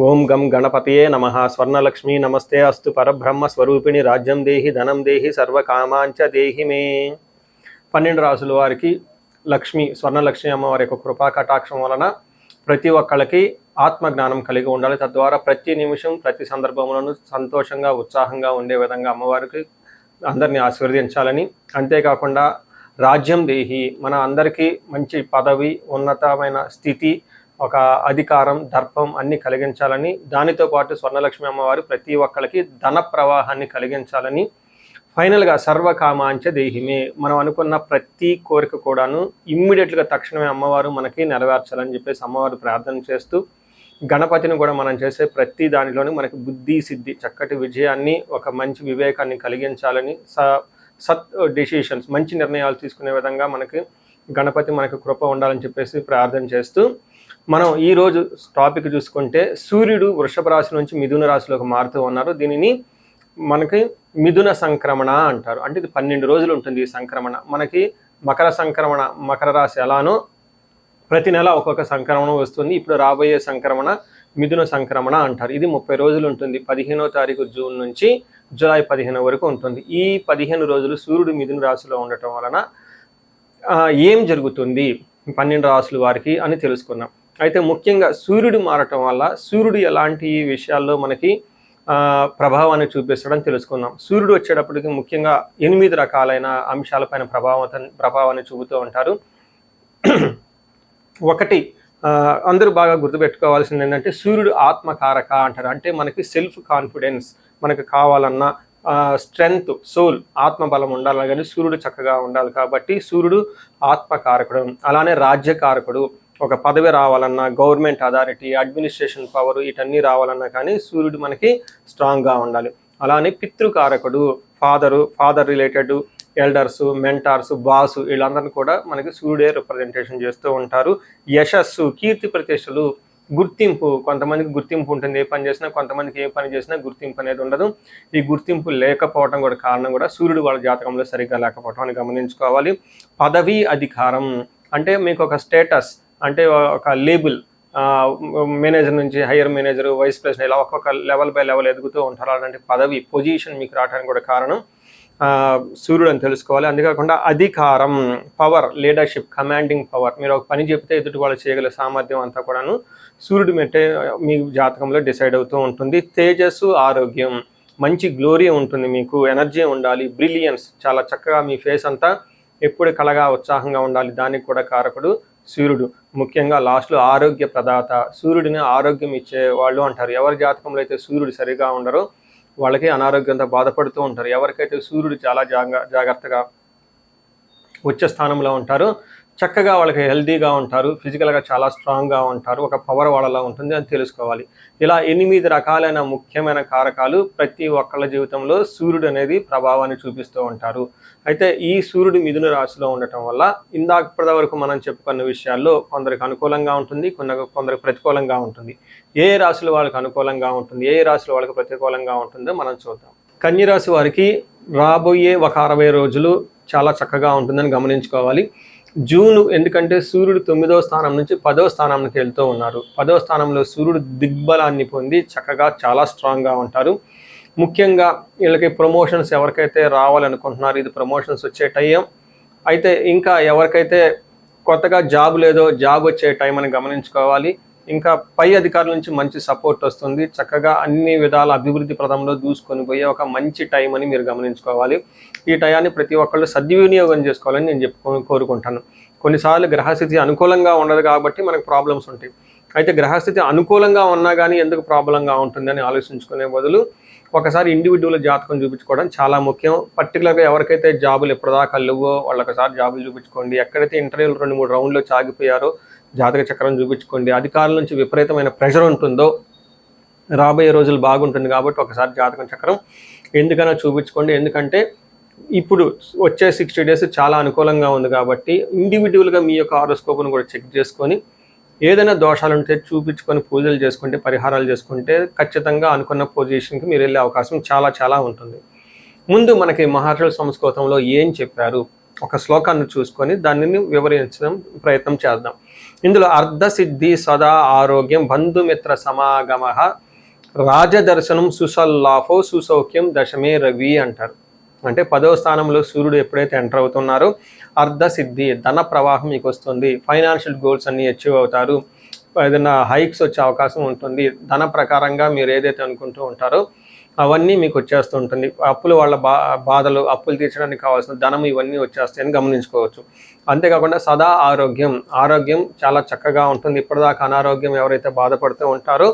ఓం గం గణపతయే నమః. స్వర్ణలక్ష్మీ నమస్తే అస్తు. పరబ్రహ్మ స్వరూపిణి రాజ్యం దేహి ధనం దేహి సర్వకామాంచ దేహి మే. 12 రాసుల వారికి లక్ష్మి స్వర్ణలక్ష్మి అమ్మవారి యొక్క కృపా కటాక్షం వలన ప్రతి ఒక్కళ్ళకి ఆత్మజ్ఞానం కలిగి ఉండాలి. తద్వారా ప్రతి నిమిషం ప్రతి సందర్భంలోనూ సంతోషంగా ఉత్సాహంగా ఉండే విధంగా అమ్మవారికి అందరినీ ఆశీర్వదించాలని, అంతేకాకుండా రాజ్యం దేహి మన అందరికీ మంచి పదవి, ఉన్నతమైన స్థితి, ఒక అధికారం, దర్పం అన్ని కలిగించాలని, దానితో పాటు స్వర్ణలక్ష్మి అమ్మవారు ప్రతి ఒక్కరికి ధన ప్రవాహాన్ని కలిగించాలని, ఫైనల్గా సర్వకామాంచ దేహిమే మనం అనుకున్న ప్రతి కోరిక కూడాను ఇమ్మీడియట్గా తక్షణమే అమ్మవారు మనకి నెరవేర్చాలని చెప్పేసి అమ్మవారు ప్రార్థన చేస్తూ, గణపతిని కూడా మనం చేసే ప్రతి దానిలోని మనకి బుద్ధి సిద్ధి, చక్కటి విజయాన్ని, ఒక మంచి వివేకాన్ని కలిగించాలని, సత్ డెసిషన్స్ మంచి నిర్ణయాలు తీసుకునే విధంగా మనకి గణపతి మనకు కృప ఉండాలని చెప్పేసి ప్రార్థన చేస్తూ, మనం ఈరోజు టాపిక్ చూసుకుంటే సూర్యుడు వృషభ రాశి నుంచి మిథున రాశిలోకి మారుతూ ఉన్నారు. దీనిని మనకి మిథున సంక్రమణ అంటారు. అంటే ఇది 12 రోజులు ఉంటుంది ఈ సంక్రమణ. మనకి మకర సంక్రమణ, మకర రాశి ఎలానో ప్రతి నెల ఒక్కొక్క సంక్రమణ వస్తుంది. ఇప్పుడు రాబోయే సంక్రమణ మిథున సంక్రమణ అంటారు. ఇది 30 రోజులు ఉంటుంది. 15వ తారీఖు జూన్ నుంచి జూలై 15 వరకు ఉంటుంది. ఈ 15 రోజులు సూర్యుడు మిథున రాశిలో ఉండటం వలన ఏం జరుగుతుంది 12 రాశుల వారికి అని తెలుసుకున్నాం. అయితే ముఖ్యంగా సూర్యుడు మారటం వల్ల సూర్యుడు ఎలాంటి విషయాల్లో మనకి ప్రభావాన్ని చూపిస్తాడని తెలుసుకుందాం. సూర్యుడు వచ్చేటప్పటికి ముఖ్యంగా 8 రకాలైన అంశాలపైన ప్రభావాన్ని చూపుతూ ఉంటారు. ఒకటి అందరూ బాగా గుర్తుపెట్టుకోవాల్సింది ఏంటంటే సూర్యుడు ఆత్మకారక అంటారు. అంటే మనకి సెల్ఫ్ కాన్ఫిడెన్స్, మనకు కావాలన్న స్ట్రెంగ్త్, సోల్, ఆత్మబలం ఉండాలి, కానీ సూర్యుడు చక్కగా ఉండాలి. కాబట్టి సూర్యుడు ఆత్మకారకుడు. అలానే రాజ్యకారకుడు, ఒక పదవి రావాలన్నా, గవర్నమెంట్ అథారిటీ, అడ్మినిస్ట్రేషన్ పవర్, వీటన్నీ రావాలన్నా కానీ సూర్యుడు మనకి స్ట్రాంగ్గా ఉండాలి. అలానే పితృకారకుడు, father related elders, mentors, boss, వీళ్ళందరినీ కూడా మనకి సూర్యుడే రిప్రజెంటేషన్ చేస్తూ ఉంటారు. యశస్సు, కీర్తి ప్రతిష్టలు, గుర్తింపు, కొంతమందికి గుర్తింపు ఉంటుంది ఏ పని చేసినా, కొంతమందికి ఏ పని చేసినా గుర్తింపు అనేది ఉండదు. ఈ గుర్తింపు లేకపోవడం కూడా కారణం కూడా సూర్యుడు వాళ్ళ జాతకంలో సరిగ్గా లేకపోవడం అని గమనించుకోవాలి. పదవి, అధికారం అంటే మీకు ఒక స్టేటస్, అంటే ఒక లేబుల్, మేనేజర్ నుంచి హైయర్ మేనేజర్, వైస్ ప్రెసిడెంట్, ఇలా ఒక్కొక్క లెవెల్ బై లెవెల్ ఎదుగుతూ ఉంటారు. అలాంటి పదవి, పొజిషన్ మీకు రావడానికి కూడా కారణం సూర్యుడు అని తెలుసుకోవాలి. అంతేకాకుండా అధికారం, పవర్, లీడర్షిప్, కమాండింగ్ పవర్, మీరు ఒక పని చెప్తే ఎదుటి వాళ్ళు చేయగల సామర్థ్యం అంతా కూడాను సూర్యుడు మెట్టే మీ జాతకంలో డిసైడ్ అవుతూ ఉంటుంది. తేజస్సు, ఆరోగ్యం, మంచి గ్లోరీ ఉంటుంది, మీకు ఎనర్జీ ఉండాలి, బ్రిలియన్స్, చాలా చక్కగా మీ ఫేస్ అంతా ఎప్పుడు కలగా ఉత్సాహంగా ఉండాలి, దానికి కూడా కారకుడు సూర్యుడు. ముఖ్యంగా లాస్ట్లో ఆరోగ్య ప్రదాత, సూర్యుడిని ఆరోగ్యం ఇచ్చే వాళ్ళు అంటారు. ఎవరి జాతకంలో అయితే సూర్యుడు సరిగా ఉండరో వాళ్ళకి అనారోగ్యంతో బాధపడుతూ ఉంటారు. ఎవరికైతే సూర్యుడు చాలా జాగ్రత్తగా ఉచ్చ స్థానంలో ఉంటారో చక్కగా వాళ్ళకి హెల్తీగా ఉంటారు, ఫిజికల్గా చాలా స్ట్రాంగ్గా ఉంటారు, ఒక పవర్ వాళ్ళలా ఉంటుంది అని తెలుసుకోవాలి. ఇలా 8 రకాలైన ముఖ్యమైన కారకాలు ప్రతి ఒక్కళ్ళ జీవితంలో సూర్యుడు అనేది ప్రభావాన్ని చూపిస్తూ ఉంటారు. అయితే ఈ సూర్యుడు మిథున రాశిలో ఉండటం వల్ల ఇప్పటి వరకు మనం చెప్పుకున్న విషయాల్లో కొందరికి అనుకూలంగా ఉంటుంది, కొందరికి ప్రతికూలంగా ఉంటుంది. ఏ రాశుల వాళ్ళకి అనుకూలంగా ఉంటుంది, ఏ రాశుల వాళ్ళకి ప్రతికూలంగా ఉంటుందో మనం చూద్దాం. కన్య రాశి వారికి రాబోయే ఒక 60 రోజులు చాలా చక్కగా ఉంటుందని గమనించుకోవాలి. జూను, ఎందుకంటే సూర్యుడు 9వ స్థానం నుంచి 10వ స్థానానికి వెళ్తూ ఉన్నారు. 10వ స్థానంలో సూర్యుడు దిగ్బలాన్ని పొంది చక్కగా చాలా స్ట్రాంగ్గా ఉంటారు. ముఖ్యంగా వీళ్ళకి ప్రమోషన్స్ ఎవరికైతే రావాలనుకుంటున్నారో ఇది ప్రమోషన్స్ వచ్చే టైం. అయితే ఇంకా ఎవరికైతే కొత్తగా జాబ్ లేదో జాబ్ వచ్చే టైం అని గమనించుకోవాలి. ఇంకా పై అధికారుల నుంచి మంచి సపోర్ట్ వస్తుంది. చక్కగా అన్ని విధాల అభివృద్ధి ప్రదంలో దూసుకొని పోయే ఒక మంచి టైం అని మీరు గమనించుకోవాలి. ఈ టయాన్ని ప్రతి ఒక్కళ్ళు సద్వినియోగం చేసుకోవాలని నేను కోరుకుంటాను. కొన్నిసార్లు గ్రహస్థితి అనుకూలంగా ఉండదు కాబట్టి మనకు ప్రాబ్లమ్స్ ఉంటాయి. అయితే గ్రహస్థితి అనుకూలంగా ఉన్నా కానీ ఎందుకు ప్రాబ్లంగా ఉంటుందని ఆలోచించుకునే బదులు ఒకసారి ఇండివిజువల్ జాతకం చూపించుకోవడం చాలా ముఖ్యం. పర్టికులర్గా ఎవరికైతే జాబులు ఎప్పటిదాకా లేవో వాళ్ళు ఒకసారి జాబులు చూపించుకోండి. ఎక్కడైతే ఇంటర్వ్యూలు 2-3 రౌండ్లో సాగిపోయారో జాతక చక్రం చూపించుకోండి. అధికారుల నుంచి విపరీతమైన ప్రెషర్ ఉంటుందో రాబోయే రోజులు బాగుంటుంది కాబట్టి ఒకసారి జాతకం చక్రం ఎందుకైనా చూపించుకోండి. ఎందుకంటే ఇప్పుడు వచ్చే 60 డేస్ చాలా అనుకూలంగా ఉంది కాబట్టి ఇండివిజువల్గా మీ యొక్క హారోస్కోప్ను కూడా చెక్ చేసుకొని ఏదైనా దోషాలు ఉంటే చూపించుకొని పూజలు చేసుకుంటే, పరిహారాలు చేసుకుంటే ఖచ్చితంగా అనుకున్న పొజిషన్కి మీరు వెళ్ళే అవకాశం చాలా ఉంటుంది. ముందు మనకి మహర్షుల సంస్కృతంలో ఏం చెప్పారు ఒక శ్లోకాన్ని చూసుకొని దానిని వివరించడం ప్రయత్నం చేద్దాం. ఇందులో అర్ధసిద్ధి సదా ఆరోగ్యం బంధుమిత్ర సమాగమ రాజదర్శనం సుసల్లాఫో సుసౌఖ్యం దశమే రవి అంటారు. అంటే 10వ స్థానంలో సూర్యుడు ఎప్పుడైతే ఎంటర్ అవుతున్నారో అర్ధసిద్ధి ధన ప్రవాహం మీకు వస్తుంది, ఫైనాన్షియల్ గోల్స్ అన్ని అచీవ్ అవుతారు, ఏదైనా హైక్స్ వచ్చే అవకాశం ఉంటుంది, ధన ప్రకారంగా మీరు ఏదైతే అనుకుంటూ ఉంటారో అవన్నీ మీకు వచ్చేస్తూ ఉంటుంది. అప్పులు వాళ్ళ బాధలు, అప్పులు తీర్చడానికి కావాల్సిన ధనం ఇవన్నీ వచ్చేస్తాయని గమనించుకోవచ్చు. అంతేకాకుండా సదా ఆరోగ్యం చాలా చక్కగా ఉంటుంది. ఇప్పటిదాకా అనారోగ్యం ఎవరైతే బాధపడుతూ ఉంటారో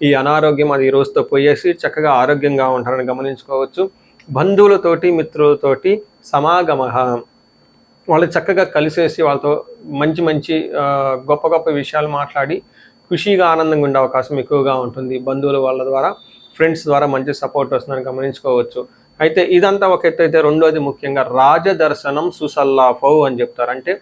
ఈ అనారోగ్యం అది ఈ రోజుతో పోయేసి చక్కగా ఆరోగ్యంగా ఉంటారని గమనించుకోవచ్చు. బంధువులతోటి మిత్రులతోటి సమాగమ, వాళ్ళు చక్కగా కలిసేసి వాళ్ళతో మంచి మంచి గొప్ప గొప్ప విషయాలు మాట్లాడి ఖుషీగా ఆనందంగా ఉండే అవకాశం ఎక్కువగా ఉంటుంది. బంధువుల వాళ్ళ ద్వారా, ఫ్రెండ్స్ ద్వారా మంచి సపోర్ట్ వస్తుందని గమనించుకోవచ్చు. అయితే ఇదంతా ఒక ఎత్తు అయితే, రెండోది ముఖ్యంగా రాజదర్శనం సుసల్లాఫౌ అని చెప్తారు. అంటే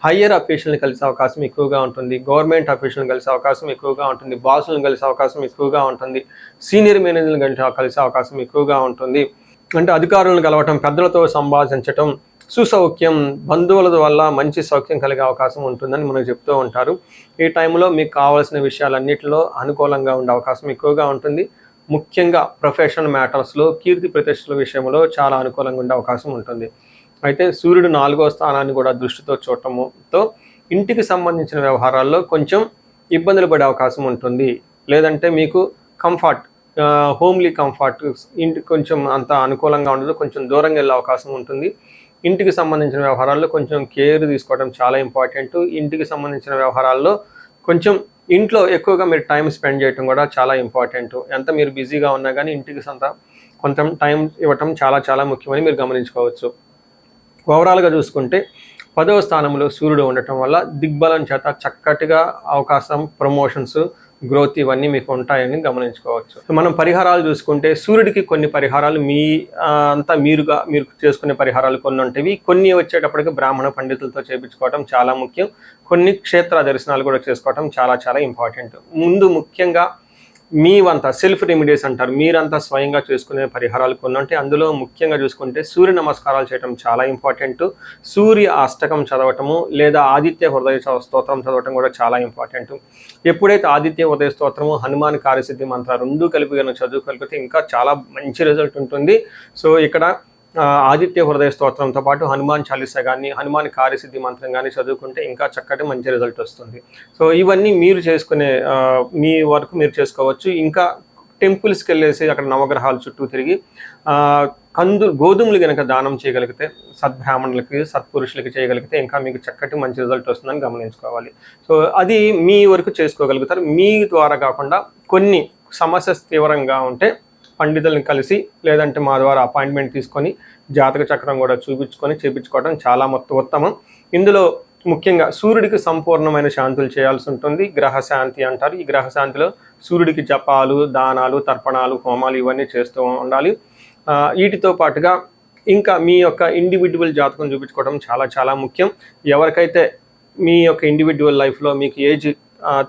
హయ్యర్ అఫీషియల్ని కలిసే అవకాశం ఎక్కువగా ఉంటుంది, గవర్నమెంట్ అఫీషియల్ని కలిసే అవకాశం ఎక్కువగా ఉంటుంది, బాసులను కలిసే అవకాశం ఎక్కువగా ఉంటుంది, సీనియర్ మేనేజర్ని కలిసే అవకాశం ఎక్కువగా ఉంటుంది. అంటే అధికారులను కలవటం, పెద్దలతో సంభాషించటం, సుసౌఖ్యం బంధువుల వల్ల మంచి సౌఖ్యం కలిగే అవకాశం ఉంటుందని మనకు చెప్తూ ఉంటారు. ఈ టైంలో మీకు కావాల్సిన విషయాలన్నింటిలో అనుకూలంగా ఉండే అవకాశం ఎక్కువగా ఉంటుంది. ముఖ్యంగా ప్రొఫెషనల్ మ్యాటర్స్లో, కీర్తి ప్రతిష్టల విషయంలో చాలా అనుకూలంగా ఉండే అవకాశం ఉంటుంది. అయితే సూర్యుడు 4వ స్థానాన్ని కూడా దృష్టితో చూడటంతో ఇంటికి సంబంధించిన వ్యవహారాల్లో కొంచెం ఇబ్బందులు పడే అవకాశం ఉంటుంది. లేదంటే మీకు కంఫర్ట్, హోమ్లీ కంఫర్ట్, ఇంటికి కొంచెం అంత అనుకూలంగా ఉండదు, కొంచెం దూరంగా వెళ్ళే అవకాశం ఉంటుంది. ఇంటికి సంబంధించిన వ్యవహారాల్లో కొంచెం కేర్ తీసుకోవడం చాలా ఇంపార్టెంట్. ఇంటికి సంబంధించిన వ్యవహారాల్లో కొంచెం ఇంట్లో ఎక్కువగా మీరు టైం స్పెండ్ చేయడం కూడా చాలా ఇంపార్టెంట్. ఎంత మీరు బిజీగా ఉన్నా కానీ ఇంటికి కొంచెం టైం ఇవ్వటం చాలా చాలా ముఖ్యమని మీరు గమనించుకోవచ్చు. ఓవరాల్గా చూసుకుంటే 10వ స్థానంలో సూర్యుడు ఉండటం వల్ల దిగ్బలం చేత చక్కటిగా అవకాశం, ప్రమోషన్స్, గ్రోత్ ఇవన్నీ మీకు ఉంటాయని గమనించుకోవచ్చు. మనం పరిహారాలు చూసుకుంటే సూర్యుడికి కొన్ని పరిహారాలు మీరు చేసుకునే పరిహారాలు కొన్ని ఉంటాయి. కొన్ని వచ్చేటప్పటికి బ్రాహ్మణ పండితులతో చేయించుకోవడం చాలా ముఖ్యం. కొన్ని క్షేత్ర దర్శనాలు కూడా చేసుకోవడం చాలా చాలా ఇంపార్టెంట్. ముందు ముఖ్యంగా మీవంతా సెల్ఫ్ రెమెడీస్ అంటారు, మీరంతా స్వయంగా చేసుకునే పరిహారాలు కొన్ని ఉంటాయి. అందులో ముఖ్యంగా చూసుకుంటే సూర్య నమస్కారాలు చేయడం చాలా ఇంపార్టెంట్. సూర్య అష్టకం చదవటము లేదా ఆదిత్య హృదయ స్తోత్రం చదవటం కూడా చాలా ఇంపార్టెంట్. ఎప్పుడైతే ఆదిత్య హృదయ స్తోత్రము, హనుమాన్ కార్యసిద్ధి మంత్ర రెండు కలిపి చదువుకోగలిగితే ఇంకా చాలా మంచి రిజల్ట్ ఉంటుంది. సో ఇక్కడ ఆదిత్య హృదయ స్తోత్రంతో పాటు హనుమాన్ చాలీసా కానీ, హనుమాన్ కార్యసిద్ధి మంత్రం కానీ చదువుకుంటే ఇంకా చక్కటి మంచి రిజల్ట్ వస్తుంది. సో ఇవన్నీ మీరు చేసుకునే మీ వరకు మీరు చేసుకోవచ్చు. ఇంకా టెంపుల్స్కి వెళ్ళేసి అక్కడ నవగ్రహాల చుట్టూ తిరిగి గోధుమలు కనుక దానం చేయగలిగితే, సద్బ్రాహ్మణులకి, సత్పురుషులకి చేయగలిగితే ఇంకా మీకు చక్కటి మంచి రిజల్ట్ వస్తుందని గమనించుకోవాలి. సో అది మీ వరకు చేసుకోగలుగుతారు. మీ ద్వారా కాకుండా కొన్ని సమస్య తీవ్రంగా ఉంటే పండితుల్ని కలిసి లేదంటే మా ద్వారా అపాయింట్మెంట్ తీసుకొని జాతక చక్రం కూడా చేయించుకోవడం చాలా ఉత్తమం. ఇందులో ముఖ్యంగా సూర్యుడికి సంపూర్ణమైన శాంతులు చేయాల్సి ఉంటుంది. గ్రహశాంతి అంటారు. ఈ గ్రహశాంతిలో సూర్యుడికి జపాలు, దానాలు, తర్పణాలు, హోమాలు ఇవన్నీ చేస్తూ ఉండాలి. వీటితో పాటుగా ఇంకా మీ యొక్క ఇండివిజువల్ జాతకం చూపించుకోవడం చాలా చాలా ముఖ్యం. ఎవరికైతే మీ యొక్క ఇండివిజువల్ లైఫ్లో మీకు ఏజ్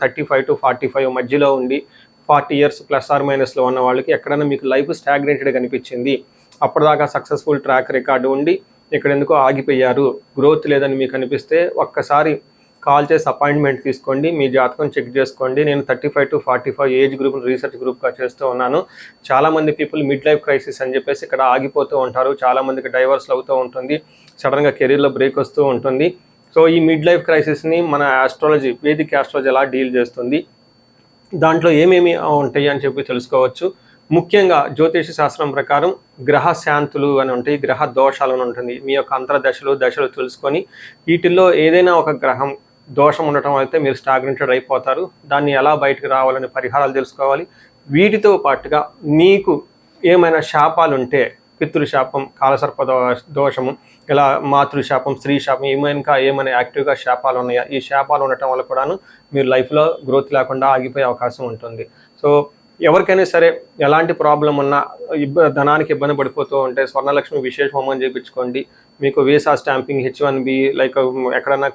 35 to 45 మధ్యలో ఉండి 40 years ± ఉన్న వాళ్ళకి ఎక్కడైనా మీకు లైఫ్ స్టాగ్నేటెడ్గా కనిపించింది, అప్పటిదాకా సక్సెస్ఫుల్ ట్రాక్ రికార్డు ఉండి ఇక్కడ ఎందుకో ఆగిపోయారు, గ్రోత్ లేదని మీకు అనిపిస్తే ఒక్కసారి కాల్ చేసి అపాయింట్మెంట్ తీసుకోండి, మీ జాతకం చెక్ చేసుకోండి. నేను 35 to 45 ఏజ్ గ్రూప్ రీసెర్చ్ గ్రూప్గా చేస్తూ ఉన్నాను. చాలామంది పీపుల్ మిడ్ లైఫ్ క్రైసిస్ అని చెప్పేసి ఇక్కడ ఆగిపోతూ ఉంటారు. చాలామందికి డైవర్స్లు అవుతూ ఉంటుంది, సడన్గా కెరీర్లో బ్రేక్ వస్తూ ఉంటుంది. సో ఈ మిడ్ లైఫ్ క్రైసిస్ని మన ఆస్ట్రాలజీ, వేదిక్ ఆస్ట్రాలజీ ఎలా డీల్ చేస్తుంది, దాంట్లో ఏమేమి ఉంటాయి అని చెప్పి తెలుసుకోవచ్చు. ముఖ్యంగా జ్యోతిష శాస్త్రం ప్రకారం గ్రహ శాంతులు అని ఉంటాయి, గ్రహ దోషాలు అని ఉంటుంది. మీ యొక్క దశలు తెలుసుకొని వీటిల్లో ఏదైనా ఒక గ్రహం దోషం ఉండటం అయితే మీరు స్టాగ్నేటెడ్ అయిపోతారు. దాన్ని ఎలా బయటకు రావాలని పరిహారాలు తెలుసుకోవాలి. వీటితో పాటుగా మీకు ఏమైనా శాపాలు ఉంటే, పితృశాపం, కాలసర్ప దోషము, ఇలా మాతృశాపం, స్త్రీ శాపం, ఏమైనా యాక్టివ్గా శాపాలు ఉన్నాయా, ఈ శాపాలు ఉండటం వల్ల కూడాను మీరు లైఫ్లో గ్రోత్ లేకుండా ఆగిపోయే అవకాశం ఉంటుంది. సో ఎవరికైనా సరే ఎలాంటి ప్రాబ్లం ఉన్నా, ధనానికి ఇబ్బంది పడిపోతూ ఉంటే స్వర్ణలక్ష్మి విశేష హోమం చేయించుకోండి. మీకు వీసా స్టాంపింగ్, H1B, లైక్ ఎక్కడన్నా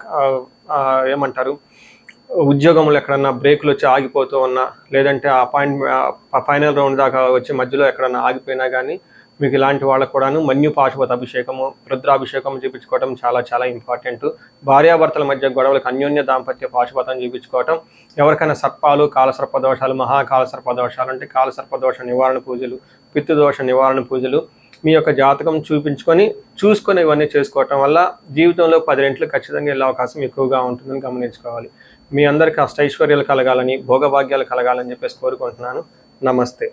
ఏమంటారు ఉద్యోగంలో ఎక్కడన్నా బ్రేక్లు వచ్చి ఆగిపోతూ ఉన్నా, లేదంటే ఫైనల్ రౌండ్ దాకా వచ్చి మధ్యలో ఎక్కడన్నా ఆగిపోయినా కానీ మీకు ఇలాంటి వాళ్ళకు కూడాను మన్యు పాశుపత అభిషేకము, రుద్రాభిషేకం చేయించుకోవడం చాలా చాలా ఇంపార్టెంట్. భార్యాభర్తల మధ్య గొడవలకు అన్యోన్య దాంపత్య పాశుపతం చేయించుకోవటం, ఎవరికైనా సర్పాలు, కాలసర్పదోషాలు, మహాకాలసర్పదోషాలు అంటే కాలసర్పదోష నివారణ పూజలు, పితృదోష నివారణ పూజలు మీ యొక్క జాతకం చూసుకొని ఇవన్నీ చేసుకోవటం వల్ల జీవితంలో 10 రెట్లు ఖచ్చితంగా వెళ్ళే అవకాశం ఎక్కువగా ఉంటుందని గమనించుకోవాలి. మీ అందరికీ అష్టైశ్వర్యాలు కలగాలని, భోగభాగ్యాలు కలగాలని చెప్పేసి కోరుకుంటున్నాను. నమస్తే.